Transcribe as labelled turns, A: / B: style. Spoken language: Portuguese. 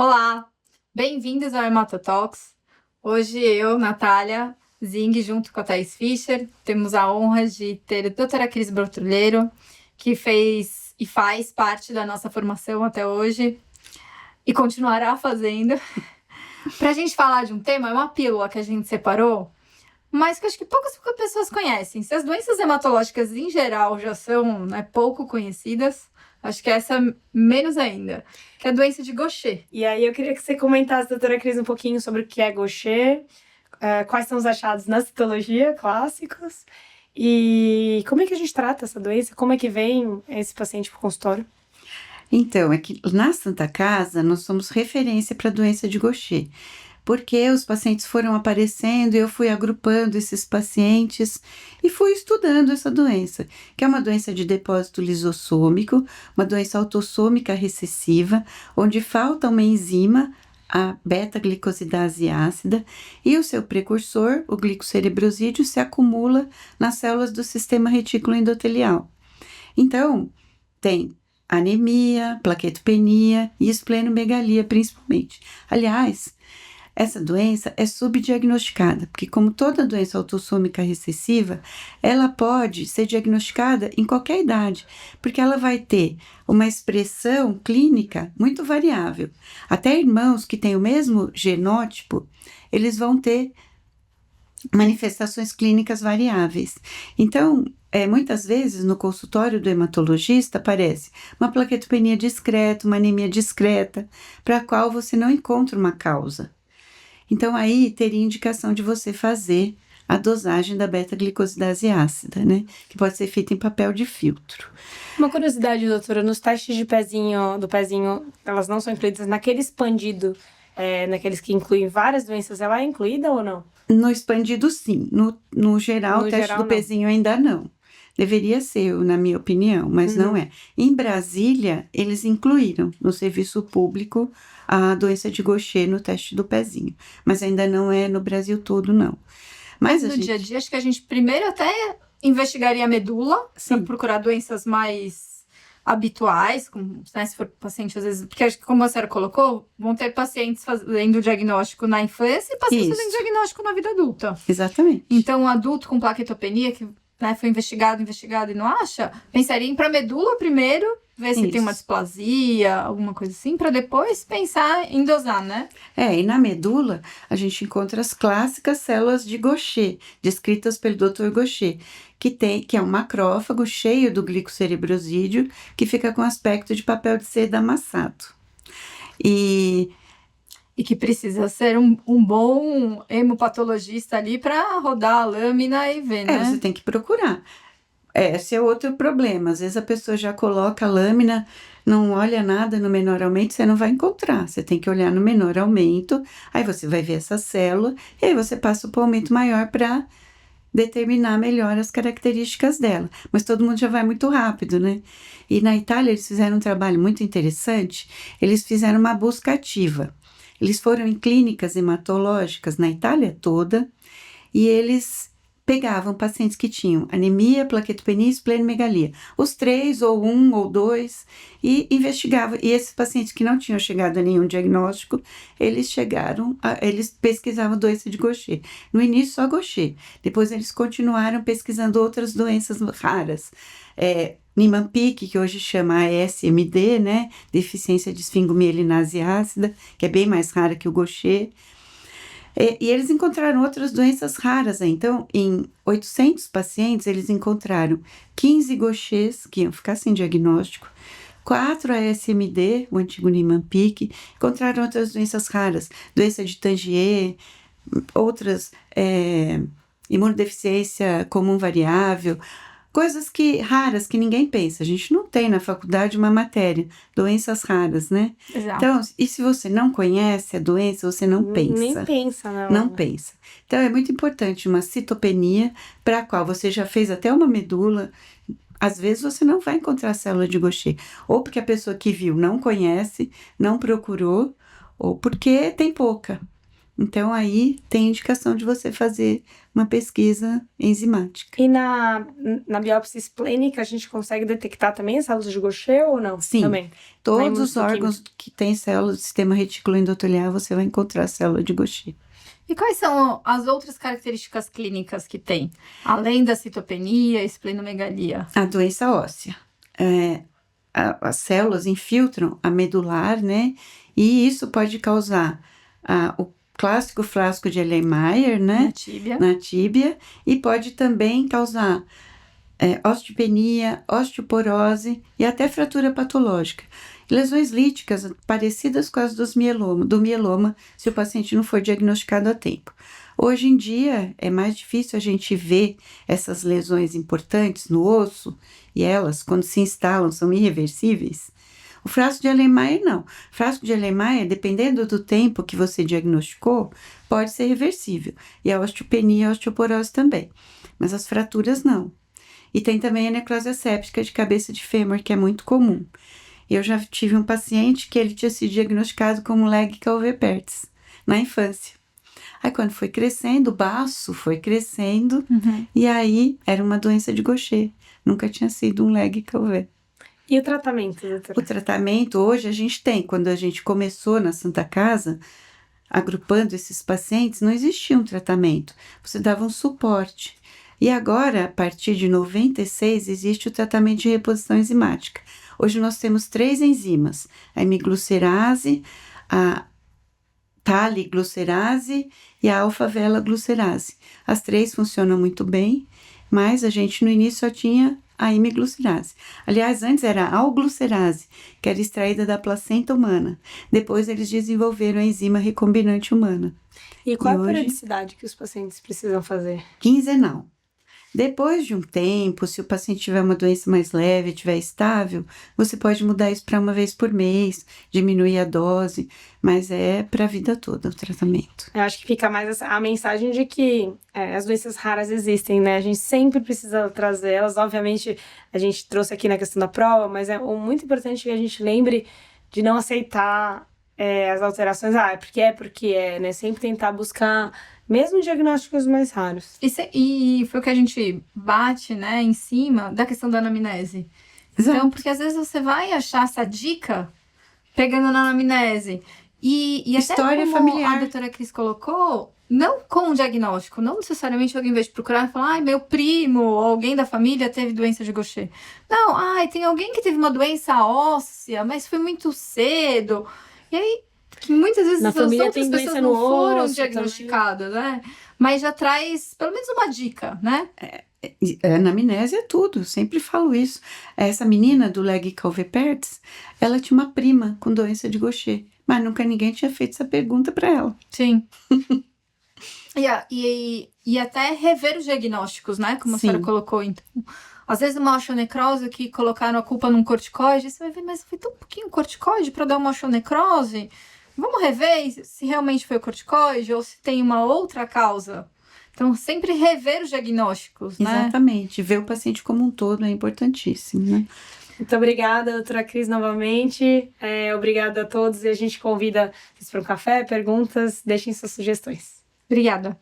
A: Olá, bem-vindos ao Hematotalks. Hoje eu, Natália Zing, junto com a Thaís Fischer, temos a honra de ter a doutora Cris Brotrulheiro, que fez e faz parte da nossa formação até hoje e continuará fazendo. Para a gente falar de um tema, é uma pílula que a gente separou, mas que acho que poucas pessoas conhecem. Se as doenças hematológicas em geral já são pouco conhecidas, acho que essa menos ainda, que é a doença de Gaucher.
B: E aí eu queria que você comentasse, doutora Cris, um pouquinho sobre o que é Gaucher, quais são os achados na citologia clássicos e como é que a gente trata essa doença, como é que vem esse paciente para o consultório?
C: Então, é que na Santa Casa nós somos referência para a doença de Gaucher, porque os pacientes foram aparecendo e eu fui agrupando esses pacientes e fui estudando essa doença, que é uma doença de depósito lisossômico, uma doença autossômica recessiva, onde falta uma enzima, a beta-glicosidase ácida, e o seu precursor, o glicocerebrosídeo, se acumula nas células do sistema retículo endotelial. Então, tem anemia, plaquetopenia e esplenomegalia principalmente. Aliás, essa doença é subdiagnosticada, porque como toda doença autossômica recessiva, ela pode ser diagnosticada em qualquer idade, porque ela vai ter uma expressão clínica muito variável. Até irmãos que têm o mesmo genótipo, eles vão ter manifestações clínicas variáveis. Então, muitas vezes no consultório do hematologista aparece uma plaquetopenia discreta, uma anemia discreta, para a qual você não encontra uma causa. Então, aí teria indicação de você fazer a dosagem da beta-glicosidase ácida, né? Que pode ser feita em papel de filtro.
B: Uma curiosidade, doutora, nos testes de do pezinho, elas não são incluídas naquele expandido, naqueles que incluem várias doenças, ela é incluída ou não?
C: No expandido, sim. No geral, o teste
B: geral,
C: do
B: não.
C: pezinho ainda não. Deveria ser, na minha opinião, mas não é. Em Brasília, eles incluíram no serviço público a doença de Gaucher no teste do pezinho. Mas ainda não é no Brasil todo, não.
A: Mas no dia a dia, acho que a gente primeiro até investigaria a medula, para procurar doenças mais habituais, como, se for paciente, às vezes, porque acho que como a senhora colocou, vão ter pacientes fazendo diagnóstico na infância e pacientes fazendo diagnóstico na vida adulta.
C: Exatamente.
A: Então, um adulto com plaquetopenia, que foi investigado e não acha, pensaria em ir para medula primeiro, ver se tem uma displasia, alguma coisa assim, para depois pensar em dosar, né?
C: E na medula a gente encontra as clássicas células de Gaucher, descritas pelo Dr. Gaucher, que é um macrófago cheio do glicocerebrosídeo, que fica com aspecto de papel de seda amassado. E
A: que precisa ser um bom hemopatologista ali para rodar a lâmina e ver, né?
C: Você tem que procurar. Esse é outro problema. Às vezes a pessoa já coloca a lâmina, não olha nada no menor aumento, você não vai encontrar. Você tem que olhar no menor aumento, aí você vai ver essa célula, e aí você passa para o aumento maior para determinar melhor as características dela. Mas todo mundo já vai muito rápido, né? E na Itália eles fizeram um trabalho muito interessante, eles fizeram uma busca ativa. Eles foram em clínicas hematológicas na Itália toda, e eles pegavam pacientes que tinham anemia, plaquetopenia e esplenomegalia, os 3 ou 1 ou 2, e investigavam. E esses pacientes que não tinham chegado a nenhum diagnóstico, eles pesquisavam doença de Gaucher. No início só Gaucher, depois eles continuaram pesquisando outras doenças raras. Niemann-Pick, que hoje chama ASMD, né? Deficiência de esfingomielinase ácida, que é bem mais rara que o Gaucher. E eles encontraram outras doenças raras. Então, em 800 pacientes, eles encontraram 15 Gauchers, que iam ficar sem diagnóstico, 4 ASMD, o antigo Niemann-Pick, encontraram outras doenças raras, doença de Tangier, outras imunodeficiência comum variável, coisas raras que ninguém pensa. A gente não tem na faculdade uma matéria, doenças raras, né?
A: Exato.
C: Então, e se você não conhece a doença, você não pensa.
B: Nem pensa, não.
C: Não pensa. Então, é muito importante uma citopenia, para a qual você já fez até uma medula. Às vezes você não vai encontrar a célula de Gaucher, ou porque a pessoa que viu não conhece, não procurou, ou porque tem pouca. Então, aí tem indicação de você fazer uma pesquisa enzimática.
B: E na biópsia esplênica, a gente consegue detectar também as células de Gaucher ou não?
C: Sim.
B: Também.
C: Todos os órgãos que têm células do sistema reticulo endotelial, você vai encontrar a célula de Gaucher.
A: E quais são as outras características clínicas que tem? Além da citopenia, esplenomegalia.
C: A doença óssea. As células infiltram a medular, né? E isso pode causar o clássico frasco de Erlenmeyer, né? Na tíbia. E pode também causar osteopenia, osteoporose e até fratura patológica. Lesões líticas parecidas com as do mieloma, se o paciente não for diagnosticado a tempo. Hoje em dia, é mais difícil a gente ver essas lesões importantes no osso, e elas, quando se instalam, são irreversíveis. O frasco de Erlenmeyer, não. O frasco de Erlenmeyer, dependendo do tempo que você diagnosticou, pode ser reversível. E a osteopenia e a osteoporose também. Mas as fraturas, não. E tem também a necrose asséptica de cabeça de fêmur, que é muito comum. Eu já tive um paciente que ele tinha sido diagnosticado como leg calvepertes na infância. Aí quando foi crescendo, o baço foi crescendo, e aí era uma doença de Gaucher. Nunca tinha sido um leg calvé.
B: E o tratamento, doutora?
C: O tratamento hoje a gente tem. Quando a gente começou na Santa Casa, agrupando esses pacientes, não existia um tratamento. Você dava um suporte. E agora, a partir de 96, existe o tratamento de reposição enzimática. Hoje nós temos 3 enzimas, a hemiglucerase, a taliglucerase e a alfa-velaglucerase. As 3 funcionam muito bem, mas a gente no início só tinha a hemiglucerase. Aliás, antes era a alglucerase, que era extraída da placenta humana. Depois eles desenvolveram a enzima recombinante humana.
B: E qual é a periodicidade que os pacientes precisam fazer?
C: Quinzenal. Depois de um tempo, se o paciente tiver uma doença mais leve, estiver estável, você pode mudar isso para uma vez por mês, diminuir a dose, mas é para a vida toda o tratamento.
B: Eu acho que fica mais a mensagem de que as doenças raras existem, né? A gente sempre precisa trazer elas. Obviamente, a gente trouxe aqui na questão da prova, mas é muito importante que a gente lembre de não aceitar as alterações. Porque é, né? Sempre tentar buscar mesmo diagnósticos mais raros.
A: E foi o que a gente bate, né, em cima da questão da anamnese.
C: Exato.
A: Então, porque às vezes você vai achar essa dica pegando na anamnese. E
C: História
A: até como
C: familiar.
A: a doutora Cris colocou, não com o diagnóstico, não necessariamente alguém, em vez de procurar e falar, meu primo ou alguém da família teve doença de Gaucher. Não, tem alguém que teve uma doença óssea, mas foi muito cedo. E aí, que muitas vezes
B: Na
A: as
B: família
A: outras
B: tem
A: pessoas
B: doença
A: não
B: no
A: foram
B: osso
A: diagnosticadas, né? Mas já traz pelo menos uma dica, né?
C: A anamnese é tudo, eu sempre falo isso. Essa menina do leg calvepertes, ela tinha uma prima com doença de Gaucher, mas nunca ninguém tinha feito essa pergunta para ela.
A: Sim. E até rever os diagnósticos, né? Como a senhora colocou. Então, às vezes uma osteonecrose que colocaram a culpa num corticoide, você vai ver, mas foi tão pouquinho corticoide para dar uma osteonecrose. Vamos rever se realmente foi o corticoide ou se tem uma outra causa. Então, sempre rever os diagnósticos, né?
C: Exatamente. Ver o paciente como um todo é importantíssimo, né?
B: Muito obrigada, doutora Cris, novamente. Obrigada a todos e a gente convida vocês para um café, perguntas, deixem suas sugestões.
A: Obrigada.